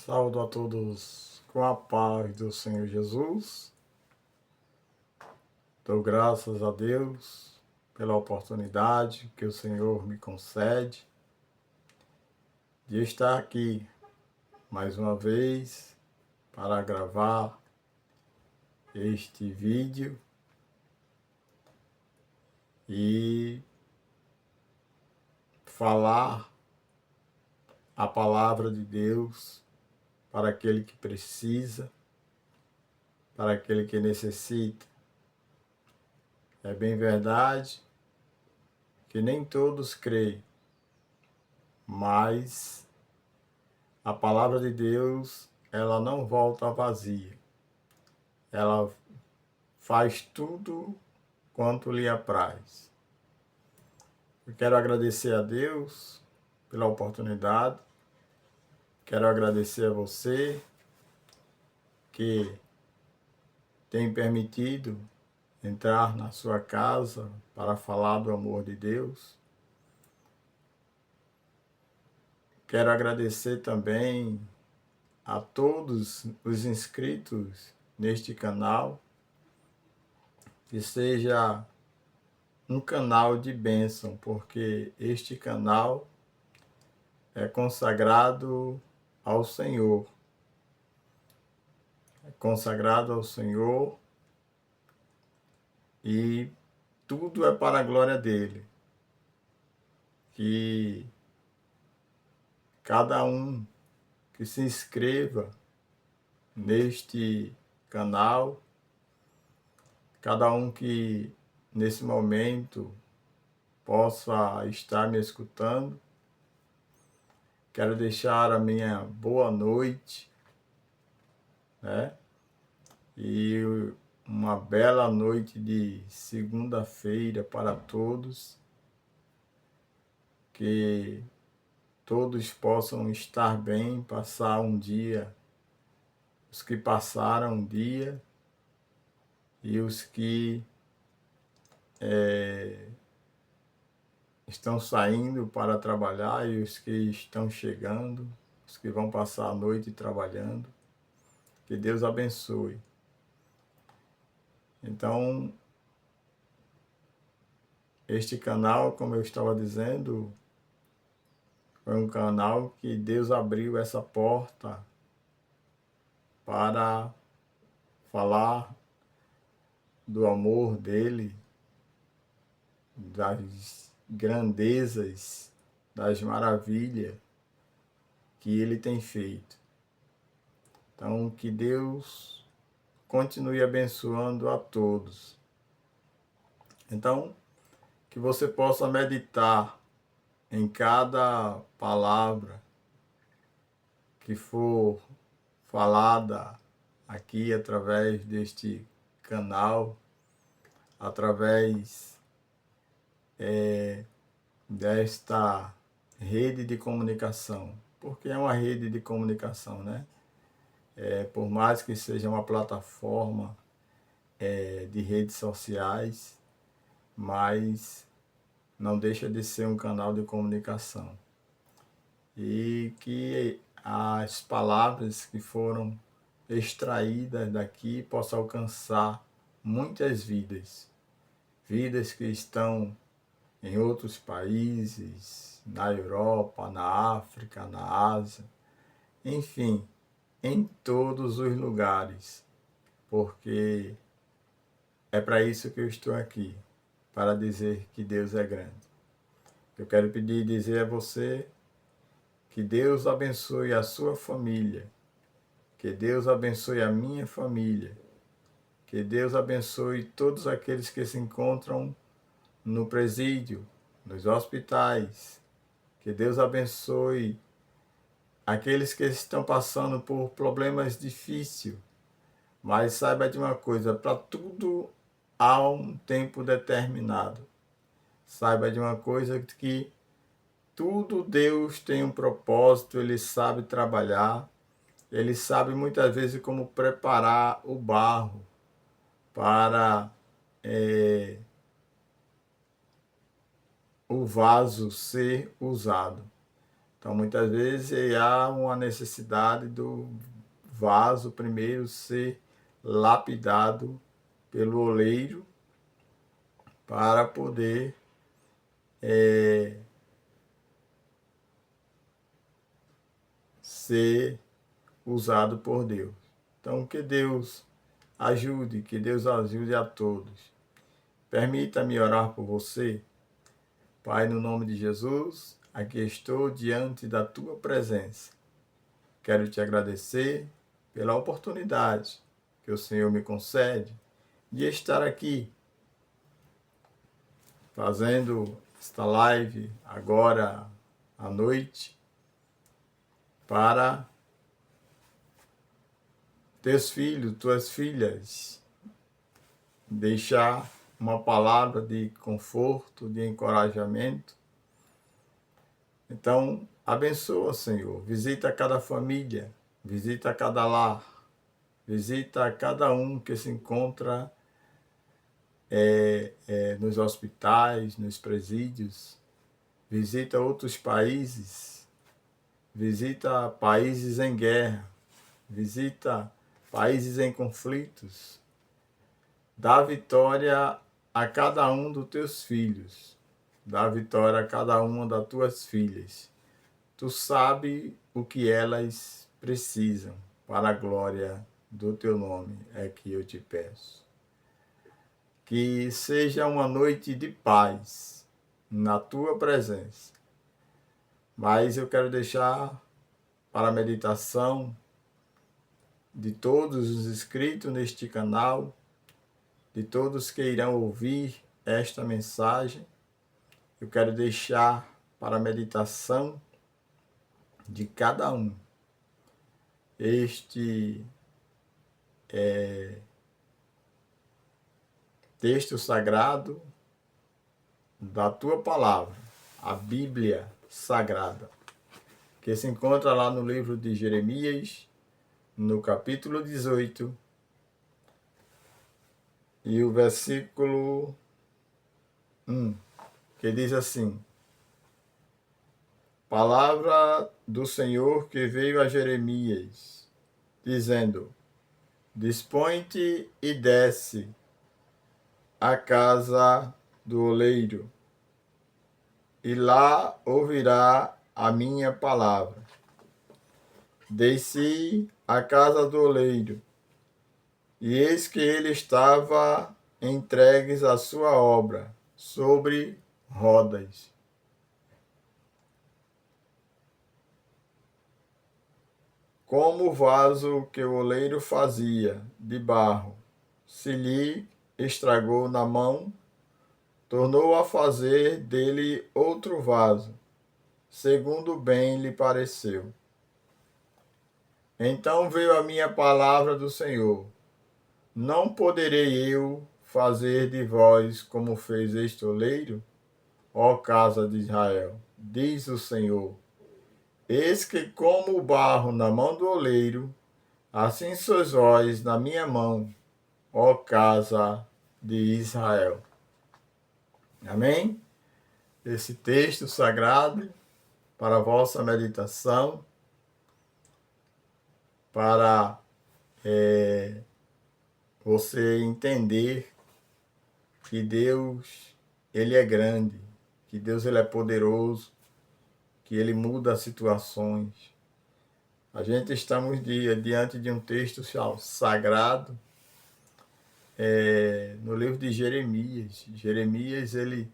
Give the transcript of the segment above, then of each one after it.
Saúdo a todos com a paz do Senhor Jesus. Dou graças a Deus pela oportunidade que o Senhor me concede de estar aqui mais uma vez para gravar este vídeo e falar a palavra de Deus para aquele que precisa, para aquele que necessita. É bem verdade que nem todos creem, mas a palavra de Deus, ela não volta vazia. Ela faz tudo quanto lhe apraz. Eu quero agradecer a Deus pela oportunidade. Quero agradecer a você que tem permitido entrar na sua casa para falar do amor de Deus. Quero agradecer também a todos os inscritos neste canal, que seja um canal de bênção, porque este canal é consagrado ao Senhor. É consagrado ao Senhor e tudo é para a glória dele. Que cada um que se inscreva neste canal, cada um que nesse momento possa estar me escutando, quero deixar a minha boa noite, né? E uma bela noite de segunda-feira para todos, que todos possam estar bem, passar um dia, os que passaram um dia e os que estão saindo para trabalhar e os que estão chegando, os que vão passar a noite trabalhando. Que Deus abençoe. Então, este canal, como eu estava dizendo, foi um canal que Deus abriu essa porta para falar do amor dele, das grandezas, das maravilhas que ele tem feito. Então, que Deus continue abençoando a todos. Então, que você possa meditar em cada palavra que for falada aqui através deste canal, através desta rede de comunicação, porque é uma rede de comunicação, né? Por mais que seja uma plataforma de redes sociais, mas não deixa de ser um canal de comunicação. E que as palavras que foram extraídas daqui possam alcançar muitas vidas, vidas que estão em outros países, na Europa, na África, na Ásia, enfim, em todos os lugares, porque é para isso que eu estou aqui, para dizer que Deus é grande. Eu quero pedir e dizer a você que Deus abençoe a sua família, que Deus abençoe a minha família, que Deus abençoe todos aqueles que se encontram no presídio, nos hospitais, que Deus abençoe aqueles que estão passando por problemas difíceis, mas saiba de uma coisa, para tudo há um tempo determinado. Saiba de uma coisa que tudo Deus tem um propósito, Ele sabe trabalhar, Ele sabe muitas vezes como preparar o barro para o vaso ser usado. Então, muitas vezes há uma necessidade do vaso primeiro ser lapidado pelo oleiro para poder ser usado por Deus. Então, que Deus ajude a todos. Permita-me orar por você. Pai, no nome de Jesus, aqui estou diante da tua presença. Quero te agradecer pela oportunidade que o Senhor me concede de estar aqui fazendo esta live agora à noite para teus filhos, tuas filhas, deixar uma palavra de conforto, de encorajamento. Então, abençoa, Senhor, visita cada família, visita cada lar, visita cada um que se encontra nos hospitais, nos presídios, visita outros países, visita países em guerra, visita países em conflitos. Dá vitória a cada um dos teus filhos, dá vitória a cada uma das tuas filhas. Tu sabe o que elas precisam para a glória do teu nome, é que eu te peço. Que seja uma noite de paz na tua presença. Mas eu quero deixar para a meditação de todos os inscritos neste canal, de todos que irão ouvir esta mensagem, eu quero deixar para a meditação de cada um este texto sagrado da tua palavra, a Bíblia Sagrada, que se encontra lá no livro de Jeremias, no capítulo 18, e o versículo 1, que diz assim: Palavra do Senhor que veio a Jeremias, dizendo: Dispõe-te e desce à casa do oleiro, e lá ouvirá a minha palavra. Desci à casa do oleiro, e eis que ele estava entregues à sua obra, sobre rodas. Como o vaso que o oleiro fazia de barro, se lhe estragou na mão, tornou a fazer dele outro vaso, segundo bem lhe pareceu. Então veio a minha palavra do Senhor: Não poderei eu fazer de vós como fez este oleiro, ó casa de Israel, diz o Senhor. Eis que como o barro na mão do oleiro, assim sois vós na minha mão, ó casa de Israel. Amém? Esse texto sagrado para a vossa meditação, para você entender que Deus, Ele é grande, que Deus ele é poderoso, que Ele muda as situações. A gente estamos diante de um texto sagrado no livro de Jeremias. Jeremias, ele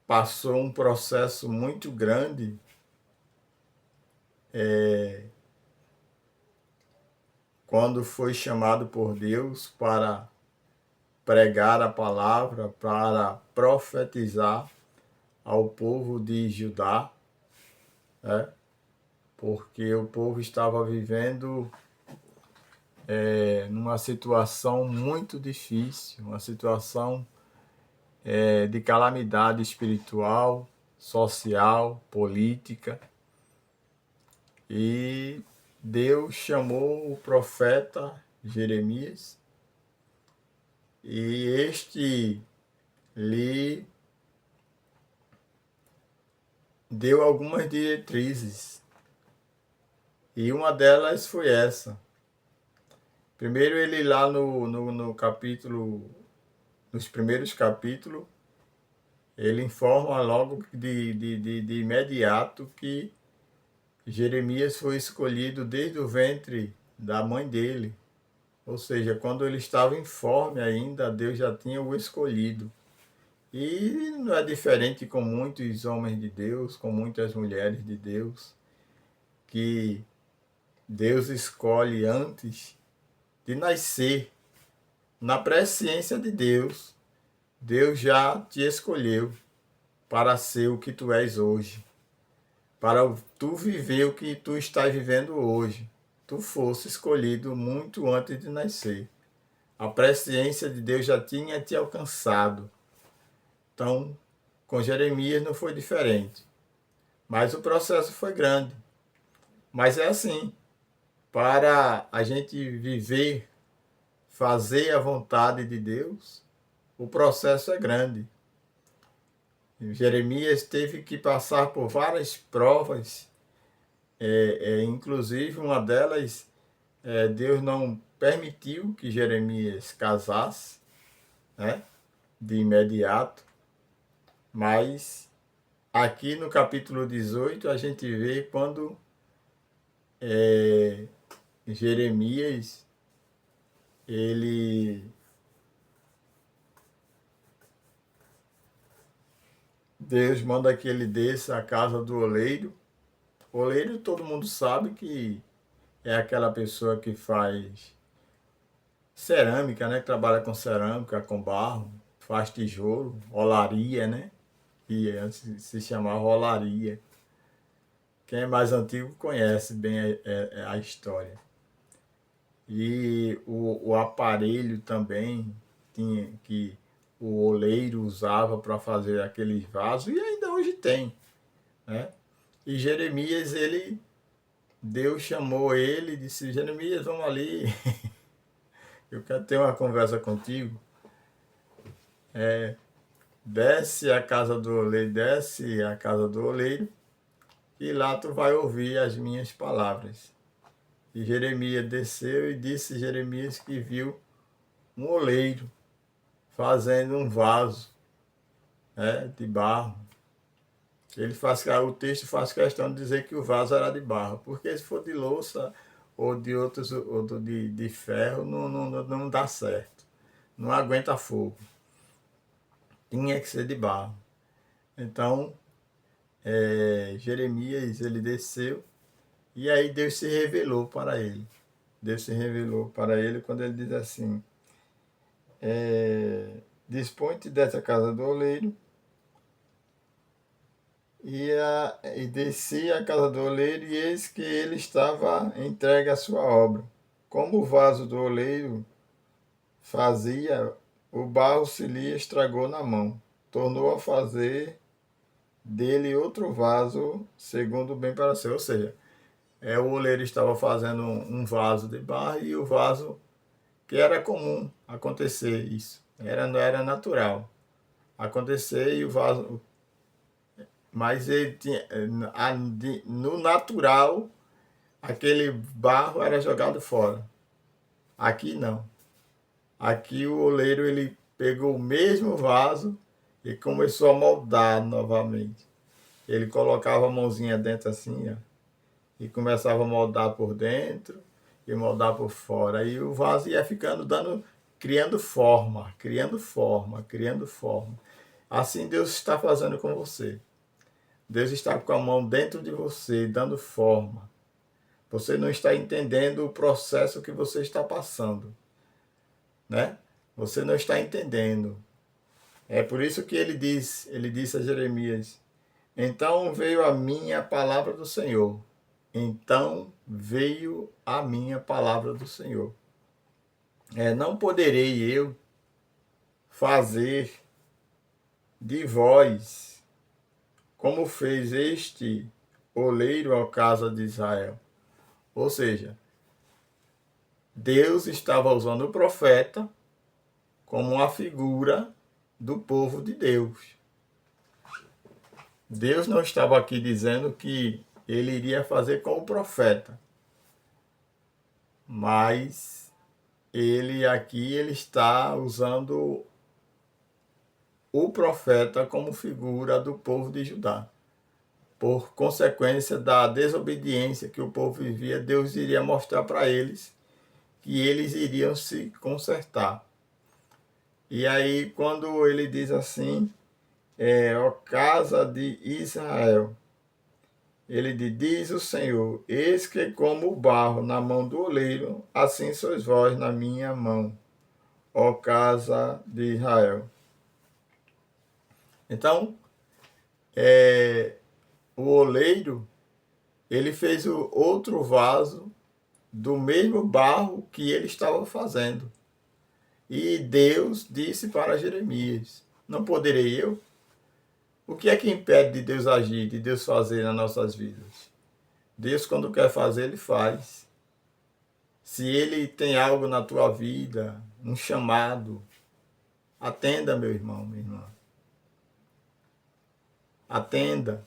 passou um processo muito grande quando foi chamado por Deus para pregar a palavra, para profetizar ao povo de Judá, porque o povo estava vivendo numa situação muito difícil, uma situação de calamidade espiritual, social, política. E Deus chamou o profeta Jeremias e este lhe deu algumas diretrizes. E uma delas foi essa. Primeiro ele lá no capítulo, nos primeiros capítulos, ele informa logo de imediato que Jeremias foi escolhido desde o ventre da mãe dele. Ou seja, quando ele estava informe ainda, Deus já tinha o escolhido. E não é diferente com muitos homens de Deus, com muitas mulheres de Deus, que Deus escolhe antes de nascer. Na presciência de Deus, Deus já te escolheu para ser o que tu és hoje, para tu viver o que tu estás vivendo hoje. Tu fosse escolhido muito antes de nascer. A presciência de Deus já tinha te alcançado. Então, com Jeremias não foi diferente. Mas o processo foi grande. Mas é assim, para a gente viver, fazer a vontade de Deus, o processo é grande. Jeremias teve que passar por várias provas, inclusive uma delas, Deus não permitiu que Jeremias casasse, né, de imediato, mas aqui no capítulo 18 a gente vê quando Jeremias, ele Deus manda que ele desça à casa do oleiro. O oleiro todo mundo sabe que é aquela pessoa que faz cerâmica, né? Que trabalha com cerâmica, com barro, faz tijolo, olaria, né? Que antes se chamava olaria. Quem é mais antigo conhece bem a história. E o aparelho também tinha que o oleiro usava para fazer aqueles vasos, e ainda hoje tem, né? E Jeremias, Deus chamou ele e disse: Jeremias, vamos ali, eu quero ter uma conversa contigo. Desce à casa do oleiro, desce à casa do oleiro, e lá tu vai ouvir as minhas palavras. E Jeremias desceu e disse Jeremias que viu um oleiro fazendo um vaso, de barro. O texto faz questão de dizer que o vaso era de barro, porque se for de louça ou de outros, de ferro, não dá certo, não aguenta fogo, tinha que ser de barro. Então, Jeremias, ele desceu, e aí Deus se revelou para ele. Deus se revelou para ele quando ele diz assim: dispõe-te dessa casa do oleiro, e desci à casa do oleiro, e eis que ele estava entregue à sua obra. Como o vaso do oleiro fazia, o barro se lhe estragou na mão. Tornou a fazer dele outro vaso, segundo bem pareceu. Ou seja, o oleiro estava fazendo um vaso de barro, e o vaso que era comum acontecer isso. Não era natural acontecer, e o vaso. Mas ele tinha, no natural, aquele barro era jogado fora. Aqui não. Aqui o oleiro, ele pegou o mesmo vaso e começou a moldar novamente. Ele colocava a mãozinha dentro assim, ó, e começava a moldar por dentro e moldar por fora. E o vaso ia ficando criando forma, criando forma, criando forma. Assim Deus está fazendo com você. Deus está com a mão dentro de você, dando forma. Você não está entendendo o processo que você está passando, né? Você não está entendendo. É por isso que ele disse a Jeremias: então veio a minha palavra do Senhor. Então veio a minha palavra do Senhor. Não poderei eu fazer de vós como fez este oleiro à casa de Israel. Ou seja, Deus estava usando o profeta como uma figura do povo de Deus. Deus não estava aqui dizendo que ele iria fazer com o profeta, mas ele está usando o profeta como figura do povo de Judá. Por consequência da desobediência que o povo vivia, Deus iria mostrar para eles que eles iriam se consertar. E aí, quando ele diz assim, ó casa de Israel, ele diz o Senhor, eis que como o barro na mão do oleiro, assim sois vós na minha mão, ó casa de Israel. Então, o oleiro, ele fez o outro vaso do mesmo barro que ele estava fazendo. E Deus disse para Jeremias, não poderei eu? O que é que impede de Deus agir, de Deus fazer nas nossas vidas? Deus, quando quer fazer, ele faz. Se ele tem algo na tua vida, um chamado, atenda, meu irmão, minha irmã. Atenda.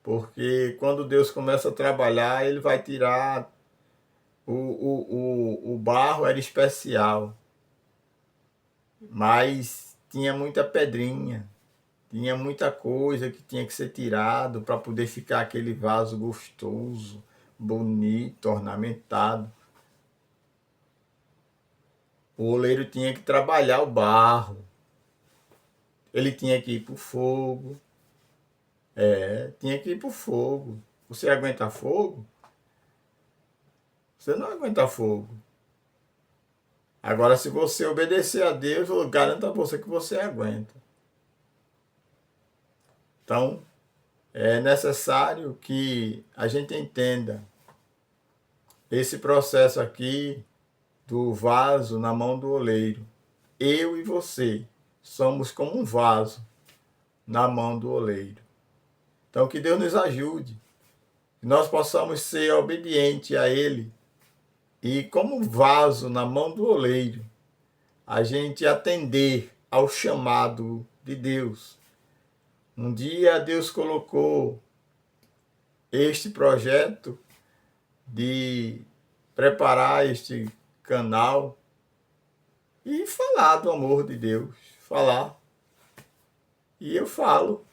Porque quando Deus começa a trabalhar, ele vai tirar. O barro era especial, mas tinha muita pedrinha, tinha muita coisa que tinha que ser tirado para poder ficar aquele vaso gostoso, bonito, ornamentado. O oleiro tinha que trabalhar o barro, ele tinha que ir para o fogo, tinha que ir para o fogo. Você aguenta fogo? Você não aguenta fogo. Agora, se você obedecer a Deus, eu garanto a você que você aguenta. Então, é necessário que a gente entenda esse processo aqui do vaso na mão do oleiro. Eu e você somos como um vaso na mão do oleiro. Então, que Deus nos ajude, que nós possamos ser obedientes a Ele e, como um vaso na mão do oleiro, a gente atender ao chamado de Deus. Um dia Deus colocou este projeto de preparar este canal e falar do amor de Deus, falar. E eu falo.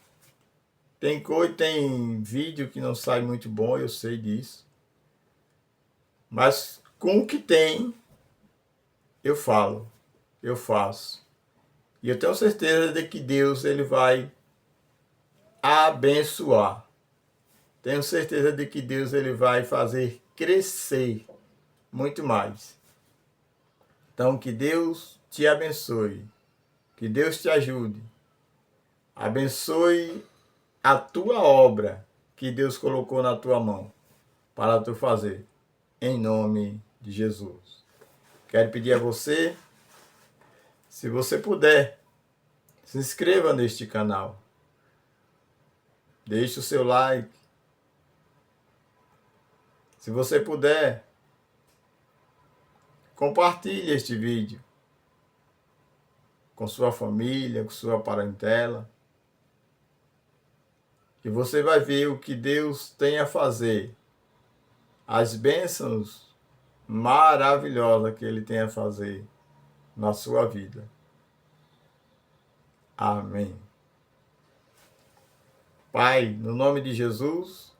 Tem vídeo que não sai muito bom, eu sei disso. Mas com o que tem, eu falo, eu faço. E eu tenho certeza de que Deus ele vai abençoar. Tenho certeza de que Deus ele vai fazer crescer muito mais. Então, que Deus te abençoe. Que Deus te ajude. Abençoe a tua obra que Deus colocou na tua mão para tu fazer. Em nome de Jesus. Quero pedir a você, se você puder, se inscreva neste canal. Deixe o seu like. Se você puder, compartilhe este vídeo com sua família, com sua parentela. E você vai ver o que Deus tem a fazer. As bênçãos maravilhosas que Ele tem a fazer na sua vida. Amém. Pai, no nome de Jesus,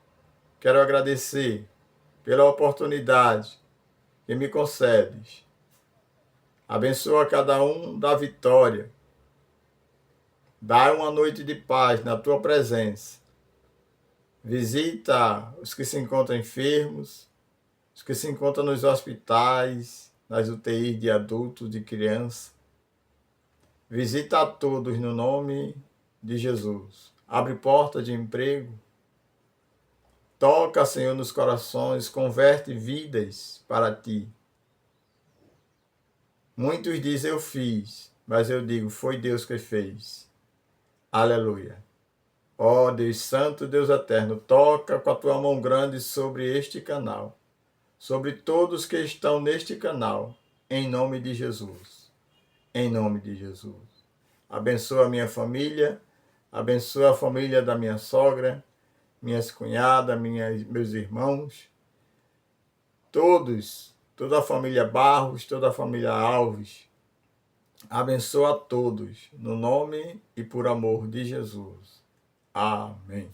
quero agradecer pela oportunidade que me concedes. Abençoa cada um da vitória. Dá uma noite de paz na tua presença. Visita os que se encontram enfermos, os que se encontram nos hospitais, nas UTIs de adultos, de criança. Visita a todos no nome de Jesus. Abre porta de emprego. Toca, Senhor, nos corações, converte vidas para ti. Muitos dizem eu fiz, mas eu digo, foi Deus que fez. Aleluia. Ó Deus Santo, Deus Eterno, toca com a tua mão grande sobre este canal, sobre todos que estão neste canal, em nome de Jesus. Em nome de Jesus. Abençoa a minha família, Abençoa a família da minha sogra, minhas cunhadas, meus irmãos, toda a família Barros, toda a família Alves. Abençoa a todos, no nome e por amor de Jesus. Amém.